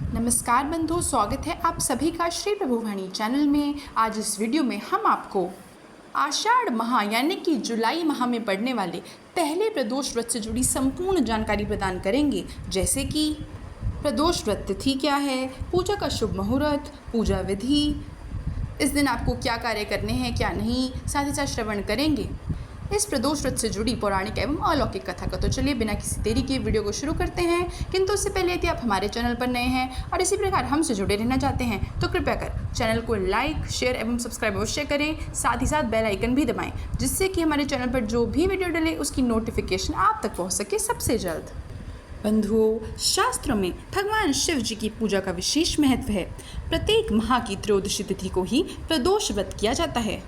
नमस्कार बंधु, स्वागत है आप सभी का श्री प्रभुवाणी चैनल में। आज इस वीडियो में हम आपको आषाढ़ माह यानी कि जुलाई माह में पड़ने वाले पहले प्रदोष व्रत से जुड़ी संपूर्ण जानकारी प्रदान करेंगे, जैसे कि प्रदोष व्रत तिथि क्या है, पूजा का शुभ मुहूर्त, पूजा विधि, इस दिन आपको क्या कार्य करने हैं क्या नहीं, साथ ही साथ श्रवण करेंगे इस प्रदोष व्रत से जुड़ी पौराणिक एवं अलौकिक कथा का। तो चलिए बिना किसी देरी के वीडियो को शुरू करते हैं। किंतु उससे पहले यदि आप हमारे चैनल पर नए हैं और इसी प्रकार हमसे जुड़े रहना चाहते हैं तो कृपया कर चैनल को लाइक, शेयर एवं सब्सक्राइब अवश्य करें। साथ ही साथ बेल आइकन भी दबाएं, जिससे कि हमारे चैनल पर जो भी वीडियो डले उसकी नोटिफिकेशन आप तक पहुँच सके सबसे जल्द। बंधुओं, शास्त्रों में भगवान शिव जी की पूजा का विशेष महत्व है। प्रत्येक माह की त्रयोदशी तिथि को ही प्रदोष व्रत किया जाता है।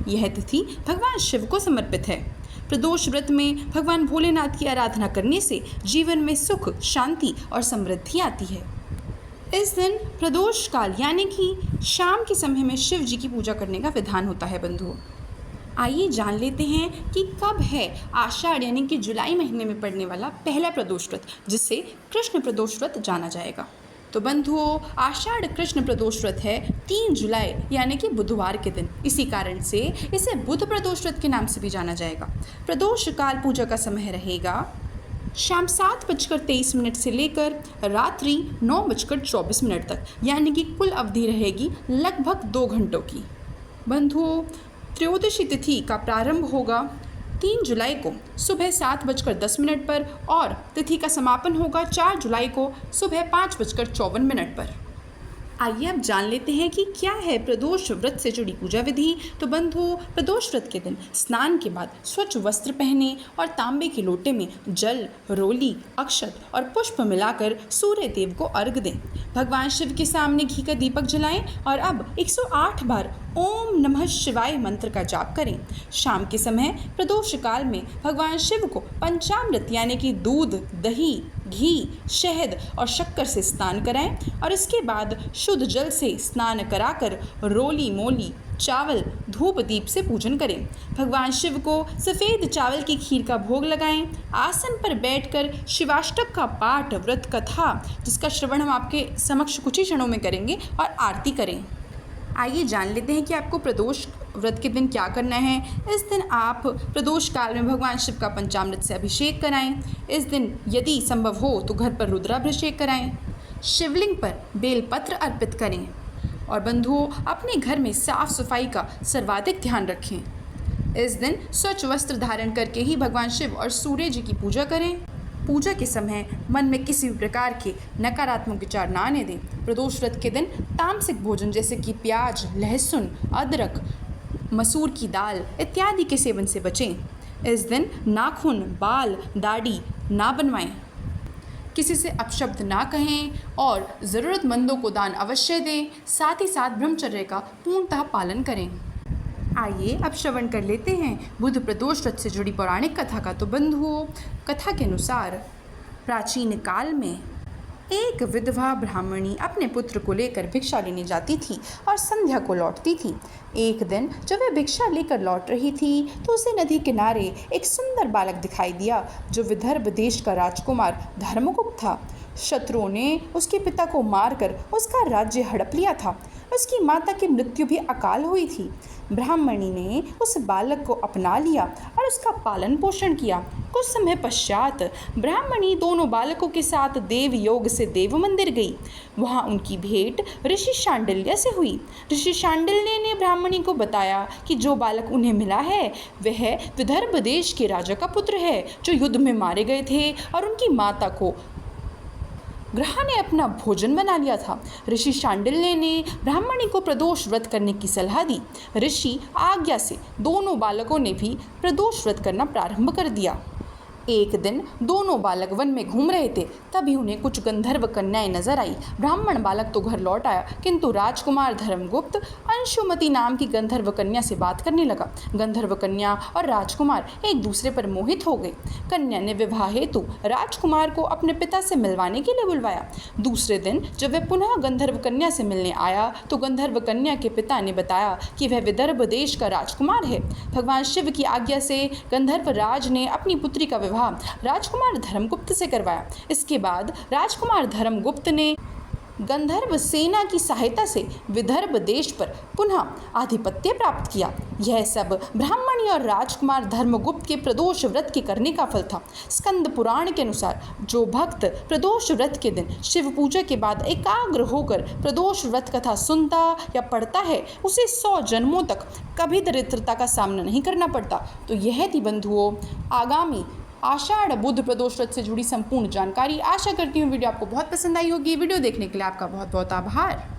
यह तिथि भगवान शिव को समर्पित है। प्रदोष व्रत में भगवान भोलेनाथ की आराधना करने से जीवन में सुख, शांति और समृद्धि आती है। इस दिन प्रदोष काल यानी कि शाम के समय में शिव जी की पूजा करने का विधान होता है। बंधुओं, आइए जान लेते हैं कि कब है आषाढ़ यानी कि जुलाई महीने में पड़ने वाला पहला प्रदोष व्रत, जिसे कृष्ण प्रदोष व्रत जाना जाएगा। तो बंधुओं, आषाढ़ कृष्ण प्रदोष व्रत है 3 जुलाई यानी कि बुधवार के दिन। इसी कारण से इसे बुध प्रदोष व्रत के नाम से भी जाना जाएगा। प्रदोष काल पूजा का समय रहेगा शाम 7:23 से लेकर रात्रि 9:24 तक, यानी कि कुल अवधि रहेगी लगभग 2 घंटों की। बंधुओं, त्रयोदशी तिथि का प्रारंभ होगा 3 जुलाई को सुबह 7:10 पर और तिथि का समापन होगा 4 जुलाई को सुबह 5:54 पर। आइए अब जान लेते हैं कि क्या है प्रदोष व्रत से जुड़ी पूजा विधि। तो बंधुओं, प्रदोष व्रत के दिन स्नान के बाद स्वच्छ वस्त्र पहने और तांबे के लोटे में जल, रोली, अक्षत और पुष्प मिलाकर सूर्य देव को अर्घ दें। भगवान शिव के सामने घी का दीपक जलाएं और अब 108 बार ओम नमः शिवाय मंत्र का जाप करें। शाम के समय प्रदोष काल में भगवान शिव को पंचामृत यानी कि दूध, दही, घी, शहद और शक्कर से स्नान कराएं और इसके बाद शुद्ध जल से स्नान कराकर रोली मोली चावल धूप दीप से पूजन करें। भगवान शिव को सफ़ेद चावल की खीर का भोग लगाएं। आसन पर बैठकर शिवाष्टक का पाठ, व्रत कथा, जिसका श्रवण हम आपके समक्ष कुछ ही क्षणों में करेंगे, और आरती करें। आइए जान लेते हैं कि आपको प्रदोष व्रत के दिन क्या करना है। इस दिन आप प्रदोष काल में भगवान शिव का पंचामृत से अभिषेक कराएं। इस दिन यदि संभव हो तो घर पर रुद्राभिषेक कराएं। शिवलिंग पर बेलपत्र अर्पित करें और बंधुओं, अपने घर में साफ सफाई का सर्वाधिक ध्यान रखें। इस दिन स्वच्छ वस्त्र धारण करके ही भगवान शिव और सूर्य जी की पूजा करें। पूजा के समय मन में किसी भी प्रकार के नकारात्मक विचार ना आने दें। प्रदोष व्रत के दिन तामसिक भोजन जैसे कि प्याज, लहसुन, अदरक, मसूर की दाल इत्यादि के सेवन से बचें। इस दिन नाखून, बाल, दाढ़ी ना बनवाएं, किसी से अपशब्द ना कहें और ज़रूरतमंदों को दान अवश्य दें। साथ ही साथ ब्रह्मचर्य का पूर्णतः पालन करें। आइए अब श्रवण कर लेते हैं बुध प्रदोष व्रत से जुड़ी पौराणिक कथा का। तो बंधुओं, कथा के अनुसार प्राचीन काल में एक विधवा ब्राह्मणी अपने पुत्र को लेकर भिक्षा लेने जाती थी और संध्या को लौटती थी। एक दिन जब वह भिक्षा लेकर लौट रही थी तो उसे नदी किनारे एक सुंदर बालक दिखाई दिया, जो विदर्भ देश का राजकुमार धर्मगुप्त था। शत्रुओं ने उसके पिता को मारकर उसका राज्य हड़प लिया था। उसकी माता की मृत्यु भी अकाल हुई थी। ब्राह्मणी ने उस बालक को अपना लिया और उसका पालन पोषण किया। कुछ समय पश्चात ब्राह्मणी दोनों बालकों के साथ देव योग से देव मंदिर गई। वहाँ उनकी भेंट ऋषि शांडिल्य से हुई। ऋषि शांडिल्य ने ब्राह्मणी को बताया कि जो बालक उन्हें मिला है वह विदर्भ देश के राजा का पुत्र है, जो युद्ध में मारे गए थे और उनकी माता को ग्रह ने अपना भोजन बना लिया था। ऋषि शांडिल्य ने ब्राह्मणी को प्रदोष व्रत करने की सलाह दी। ऋषि आज्ञा से दोनों बालकों ने भी प्रदोष व्रत करना प्रारंभ कर दिया। एक दिन दोनों बालक वन में घूम रहे थे, तभी उन्हें कुछ गंधर्व कन्याएं नजर आई। ब्राह्मण बालक तो घर लौट आया, किंतु राजकुमार धर्मगुप्त अंशुमति नाम की गंधर्व कन्या से बात करने लगा। गंधर्व कन्या और राजकुमार एक दूसरे पर मोहित हो गए। कन्या ने विवाह हेतु राजकुमार को अपने पिता से मिलवाने के लिए बुलवाया। दूसरे दिन जब वह पुनः गंधर्व कन्या से मिलने आया तो गंधर्व कन्या के पिता ने बताया कि वह विदर्भ देश का राजकुमार है। भगवान शिव की आज्ञा से गंधर्व राज ने अपनी पुत्री का विवाह राजकुमार धर्मगुप्त से करवाया। इसके बाद राजकुमार धर्मगुप्त ने गंधर्व सेना की सहायता से विदर्भ देश पर पुनः आधिपत्य प्राप्त किया। यह सब ब्राह्मणी और राजकुमार धर्मगुप्त के प्रदोष व्रत के करने का फल था। स्कंद पुराण के अनुसार जो भक्त प्रदोष व्रत के दिन शिव पूजा के बाद एकाग्र होकर प्रदोष व्रत कथा सुनता या पढ़ता है उसे 100 जन्मों तक कभी दरिद्रता का सामना नहीं करना पड़ता। तो यह थी बंधुओं आगामी आषाढ़ बुध प्रदोष व्रत से जुड़ी संपूर्ण जानकारी। आशा करती हूँ वीडियो आपको बहुत पसंद आई होगी। वीडियो देखने के लिए आपका बहुत बहुत आभार।